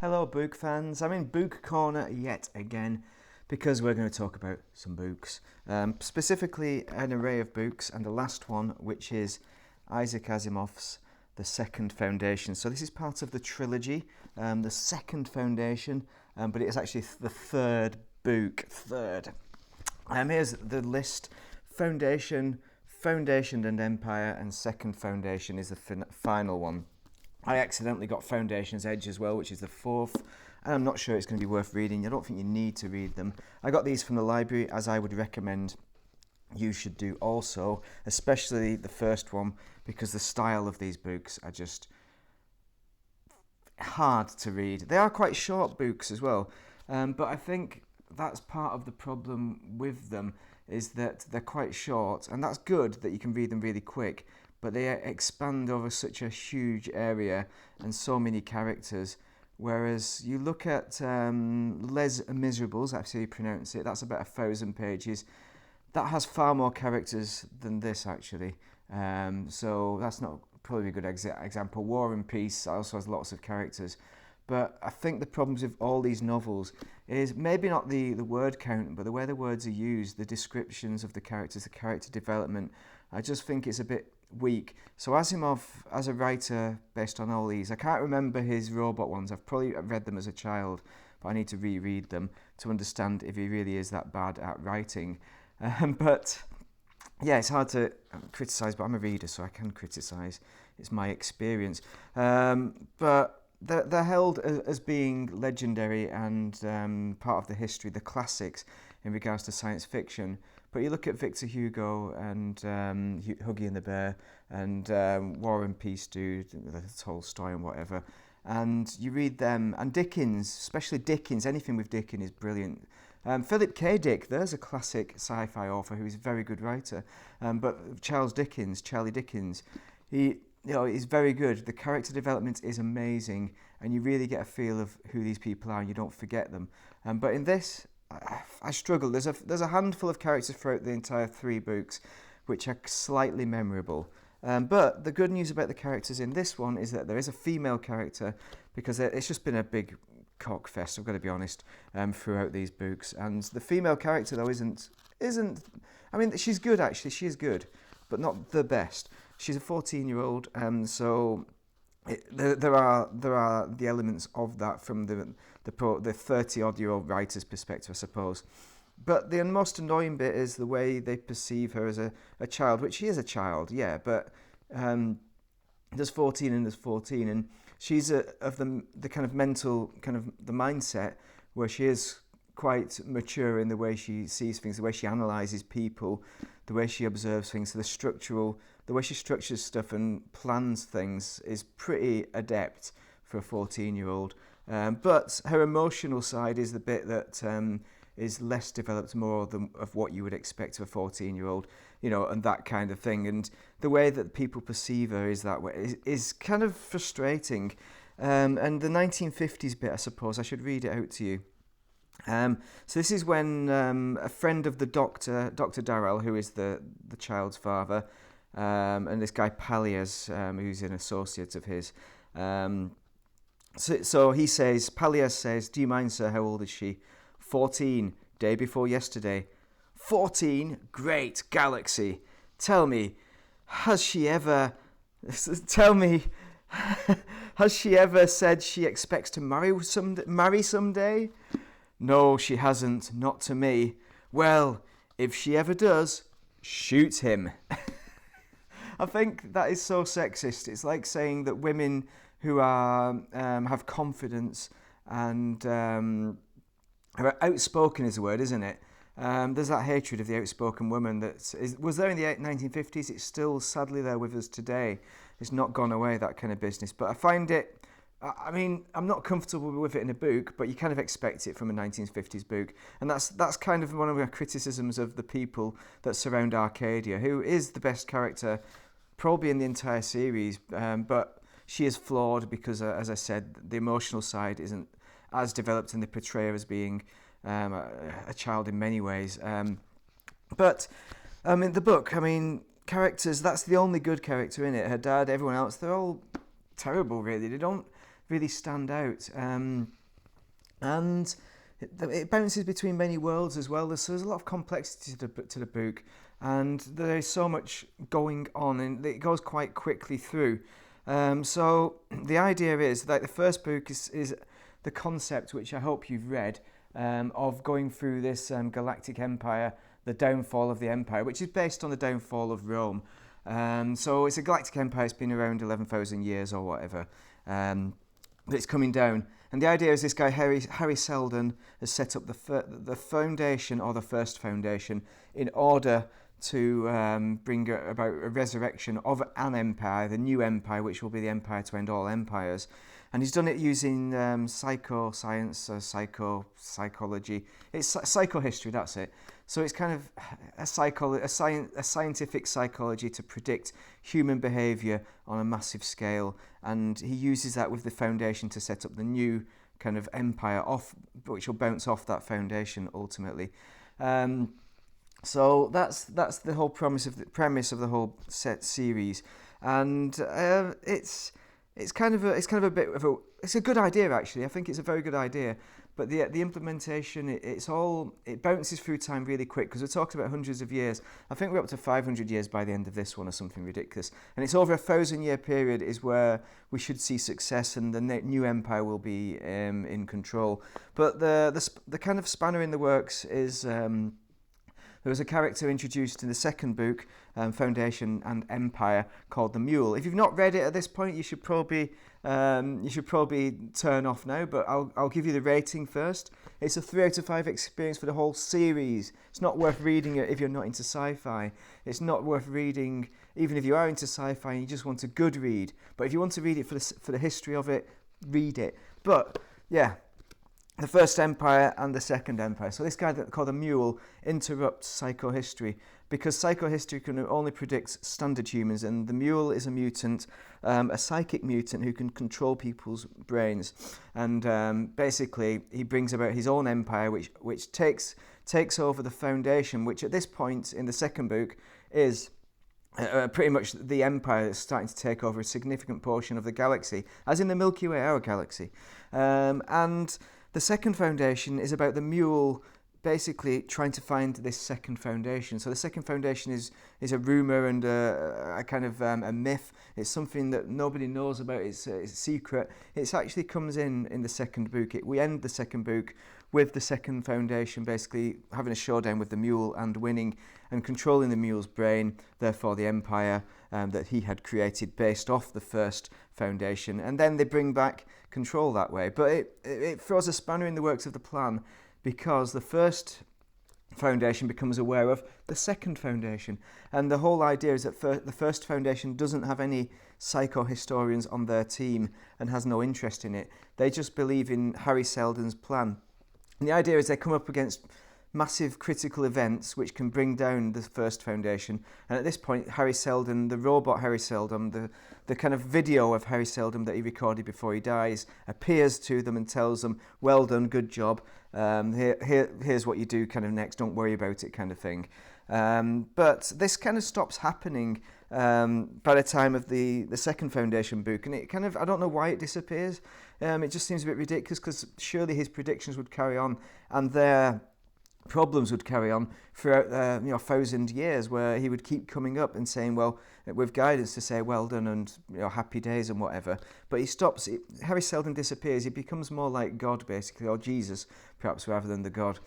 Hello, book fans. I'm in Book Corner yet again because we're going to talk about some books. Specifically, an array of books, and the last one, which is Isaac Asimov's The Second Foundation. So, this is part of the trilogy, The Second Foundation, but it is actually the third book. Here's the list: Foundation, Foundation and Empire, and Second Foundation is the final one. I accidentally got Foundation's Edge as well, which is the fourth, and I'm not sure it's going to be worth reading. I don't think you need to read them. I got these from the library, as I would recommend you should do also, especially the first one, because the style of these books are just hard to read. They are quite short books as well, but I think that's part of the problem with them, is that they're quite short, and that's good that you can read them really quick, but they expand over such a huge area and so many characters. Whereas you look at Les Miserables, that's how you pronounce it, that's about 1,000 pages. That has far more characters than this, actually. So that's not probably a good example. War and Peace also has lots of characters. But I think the problems with all these novels is maybe not the word count, but the way the words are used, the descriptions of the characters, the character development. I just think it's a bit weak. So Asimov, as a writer based on all these, I can't remember his robot ones. I've probably read them as a child, but I need to reread them to understand if he really is that bad at writing. But yeah, it's hard to criticise, but I'm a reader, so I can criticise. It's my experience. But they're held as being legendary and part of the history, the classics in regards to science fiction. But you look at Victor Hugo and Huggy and the Bear and War and Peace Dude, the Tolstoy and whatever, and you read them, and Dickens, especially Dickens, anything with Dickens is brilliant. Philip K. Dick, there's a classic sci-fi author who is a very good writer. But Charlie Dickens, he's very good. The character development is amazing, and you really get a feel of who these people are, and you don't forget them. But in this, I struggle. There's a handful of characters throughout the entire three books, which are slightly memorable. But the good news about the characters in this one is that there is a female character, because it's just been a big cockfest, I've got to be honest, throughout these books. And the female character, though, isn't. I mean, she's good, actually. She is good, but not the best. She's a 14-year-old, so there are the elements of that from the 30-odd-year-old writer's perspective, I suppose. But the most annoying bit is the way they perceive her as a child, which she is a child, yeah, but there's 14 and there's 14, and she's of the kind of mental, kind of the mindset where she is quite mature in the way she sees things, the way she analyses people, the way she observes things, the way she structures stuff and plans things is pretty adept for a 14-year-old. But her emotional side is the bit that is less developed, more of what you would expect of a 14-year-old, and that kind of thing. And the way that people perceive her is that way is kind of frustrating. And the 1950s bit, I suppose, I should read it out to you. So this is when a friend of the Dr. Darrell, who is the child's father, and this guy Palias, who's an associate of his. So he says, Palias says, "Do you mind, sir? How old is she?" 14, day before yesterday. 14? Great galaxy. Tell me, has she ever said she expects to marry someday? No, she hasn't, not to me. Well, if she ever does, shoot him. I think that is so sexist. It's like saying that women who are have confidence and outspoken is the word, isn't it? There's that hatred of the outspoken woman that was there in the 1950s. It's still sadly there with us today. It's not gone away, that kind of business. But I find it, I mean, I'm not comfortable with it in a book, but you kind of expect it from a 1950s book. And that's kind of one of the criticisms of the people that surround Arcadia, who is the best character probably in the entire series. But she is flawed because, as I said, the emotional side isn't as developed, and they portray her as being a child in many ways. But in the book, characters, that's the only good character in it. Her dad, everyone else, they're all terrible, really. They don't really stand out. And it bounces between many worlds as well. So there's a lot of complexity to the book, and there is so much going on, and it goes quite quickly through. So the idea is that the first book is the concept, which I hope you've read, of going through this galactic empire, the downfall of the empire, which is based on the downfall of Rome. So it's a galactic empire. It's been around 11,000 years or whatever. It's coming down. And the idea is this guy, Harry Seldon, has set up the foundation, or the first foundation, in order to bring about a resurrection of an empire, the new empire, which will be the empire to end all empires. And he's done it using psychoscience, psychology. It's psychohistory, that's it. So it's kind of a scientific psychology to predict human behaviour on a massive scale. And he uses that with the foundation to set up the new kind of empire, which will bounce off that foundation ultimately. So that's the whole premise of the whole set series, and it's kind of a bit of it's a good idea actually. I think it's a very good idea, but the implementation it bounces through time really quick, because we're talking about hundreds of years. I think we're up to 500 years by the end of this one or something ridiculous, and it's over a 1,000-year period is where we should see success, and the new empire will be in control. But the kind of spanner in the works is. There was a character introduced in the second book, Foundation and Empire, called the Mule. If you've not read it at this point, you should probably turn off now. But I'll give you the rating first. It's a 3 out of 5 experience for the whole series. It's not worth reading it if you're not into sci-fi. It's not worth reading even if you are into sci-fi and you just want a good read. But if you want to read it for the history of it, read it. But yeah. The first empire and the second empire. So this guy called the Mule interrupts psychohistory, because psychohistory can only predict standard humans, and the Mule is a mutant, a psychic mutant who can control people's brains. And basically he brings about his own empire, which takes over the Foundation, which at this point in the second book is pretty much the empire that's starting to take over a significant portion of the galaxy, as in the Milky Way, our galaxy. And the second foundation is about the Mule basically trying to find this second foundation. So the second foundation is a rumour and a kind of a myth. It's something that nobody knows about. It's secret. It actually comes in the second book. We end the second book with the second foundation basically having a showdown with the Mule and winning and controlling the Mule's brain, therefore the empire that he had created based off the first foundation. And then they bring back control that way. But it throws a spanner in the works of the plan, because the first foundation becomes aware of the second foundation. And the whole idea is that the first foundation doesn't have any psychohistorians on their team and has no interest in it. They just believe in Harry Seldon's plan. And the idea is they come up against massive critical events which can bring down the first foundation. And at this point, Harry Seldon, the robot Harry Seldon, the kind of video of Harry Seldon that he recorded before he dies, appears to them and tells them, well done, good job, here's what you do kind of next, don't worry about it kind of thing. But this kind of stops happening by the time of the second Foundation book, and it kind of, I don't know why it disappears. It just seems a bit ridiculous, because surely his predictions would carry on and their problems would carry on throughout 1,000 years, where he would keep coming up and saying, well, with guidance to say well done and happy days and whatever. But he stops. Harry Seldon disappears. He becomes more like God basically, or Jesus perhaps, rather than the God.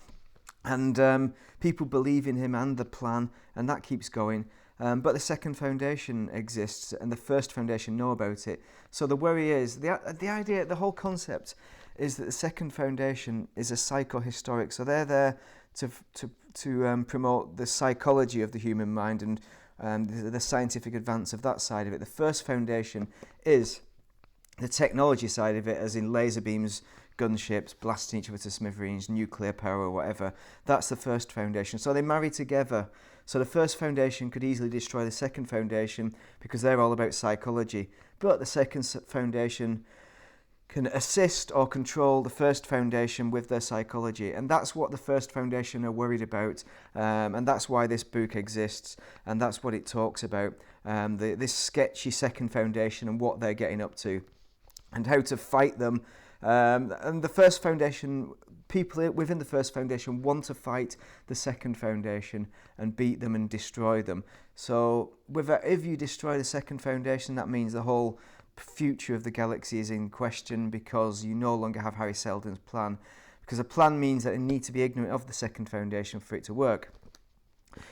And people believe in him and the plan, and that keeps going. But the second foundation exists, and the first foundation know about it. So the worry is, the idea, the whole concept is that the second foundation is a psychohistoric. So they're there to promote the psychology of the human mind and the scientific advance of that side of it. The first foundation is the technology side of it, as in laser beams, gunships, blasting each other to smithereens, nuclear power or whatever. That's the first foundation. So they marry together. So the first foundation could easily destroy the second foundation, because they're all about psychology. But the second foundation can assist or control the first foundation with their psychology. And that's what the first foundation are worried about. And that's why this book exists. And that's what it talks about. This sketchy second foundation and what they're getting up to. and how to fight them. And the first foundation, people within the first foundation want to fight the second foundation and beat them and destroy them. So if you destroy the second foundation, that means the whole future of the galaxy is in question, because you no longer have Harry Seldon's plan. Because a plan means that they need to be ignorant of the second foundation for it to work.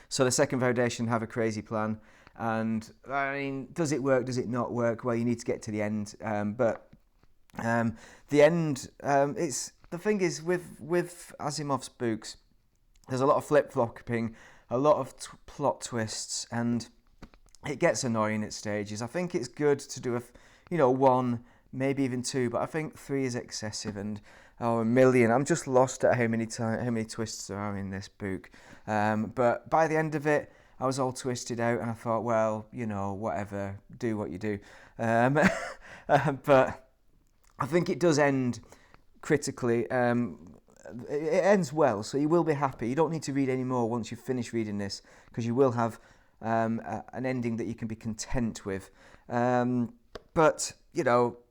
So the second foundation have a crazy plan, and I mean, does it work? Does it not work? Well, you need to get to the end. But the end, it's the thing is with Asimov's books, there's a lot of flip-flopping, a lot of plot twists, and it gets annoying at stages. I think it's good to do one, maybe even two, but I think 3 is excessive, and a million. I'm just lost at how many twists there are in this book. But by the end of it, I was all twisted out, and I thought, well, whatever, do what you do. But I think it does end critically. It ends well, so you will be happy. You don't need to read any more once you've finished reading this, because you will have an ending that you can be content with. But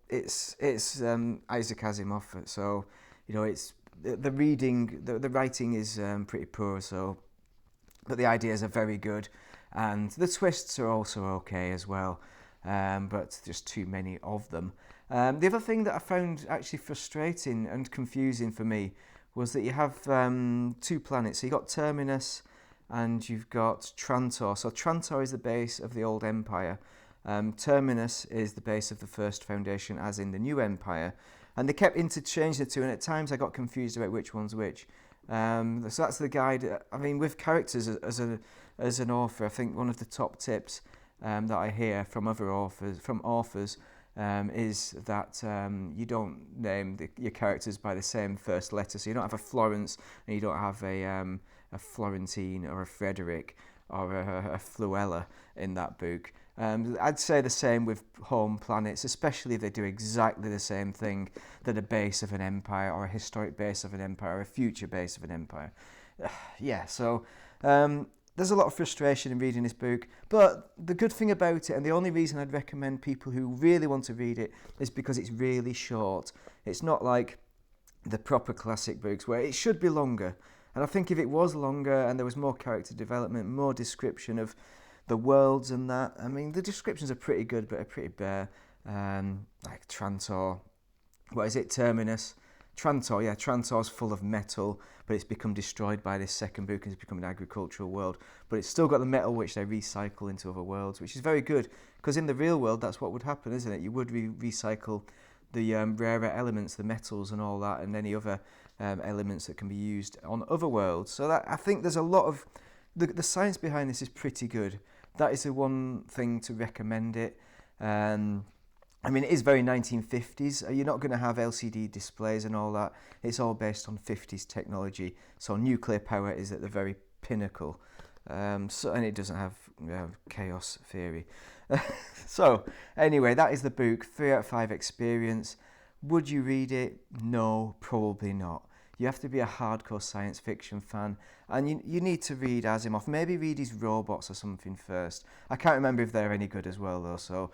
it's Isaac Asimov, so it's the reading, the writing is pretty poor. So, but the ideas are very good, and the twists are also okay as well. But just too many of them. The other thing that I found actually frustrating and confusing for me was that you have 2 planets. So you've got Terminus and you've got Trantor. So Trantor is the base of the old empire. Terminus is the base of the first foundation, as in the new empire. And they kept interchanging the two, and at times I got confused about which one's which. So that's the guide. I mean, with characters as an author, I think one of the top tips that I hear from authors, is that you don't name your characters by the same first letter. So you don't have a Florence, and you don't have a Florentine or a Frederick or a Fluella in that book. I'd say the same with home planets, especially if they do exactly the same thing. They're the base of an empire, or a historic base of an empire, or a future base of an empire. So there's a lot of frustration in reading this book, but the good thing about it, and the only reason I'd recommend people who really want to read it, is because it's really short. It's not like the proper classic books where it should be longer. And I think if it was longer and there was more character development, more description of the worlds and that, I mean, the descriptions are pretty good, but are pretty bare. Like Trantor, what is it, Terminus? Trantor, yeah, Trantor's full of metal, but it's become destroyed by this second book and it's become an agricultural world. But it's still got the metal which they recycle into other worlds, which is very good, because in the real world, that's what would happen, isn't it? You would recycle the rarer elements, the metals and all that, and any other elements that can be used on other worlds. So that, I think there's a lot of... The science behind this is pretty good. That is the one thing to recommend it. I mean, it is very 1950s. You're not going to have LCD displays and all that. It's all based on 50s technology. So nuclear power is at the very pinnacle. And it doesn't have chaos theory. So anyway, that is the book. 3 out of 5 experience. Would you read it? No, probably not. You have to be a hardcore science fiction fan, and you need to read Asimov. Maybe read his Robots or something first. I can't remember if they're any good as well, though, so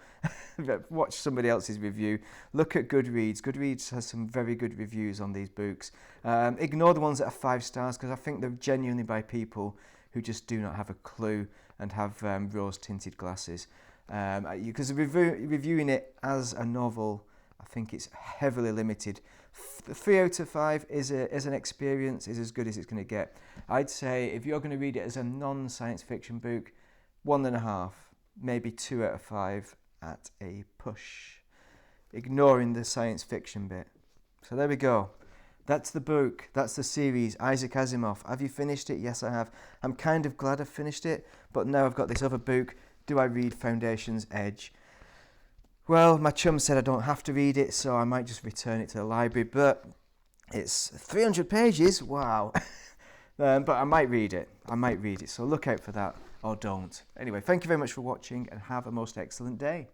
watch somebody else's review. Look at Goodreads. Goodreads has some very good reviews on these books. Ignore the ones that are 5 stars, because I think they're genuinely by people who just do not have a clue and have rose-tinted glasses. Because reviewing it as a novel, I think it's heavily limited. 3 out of 5 is an experience, is as good as it's going to get. I'd say if you're going to read it as a non-science fiction book, 1.5, maybe 2 out of 5 at a push, ignoring the science fiction bit. So there we go. That's the book. That's the series, Isaac Asimov. Have you finished it? Yes, I have. I'm kind of glad I've finished it, but now I've got this other book. Do I read Foundation's Edge? Well, my chum said I don't have to read it, so I might just return it to the library, but it's 300 pages, wow. But I might read it, so look out for that, or don't. Anyway, thank you very much for watching, and have a most excellent day.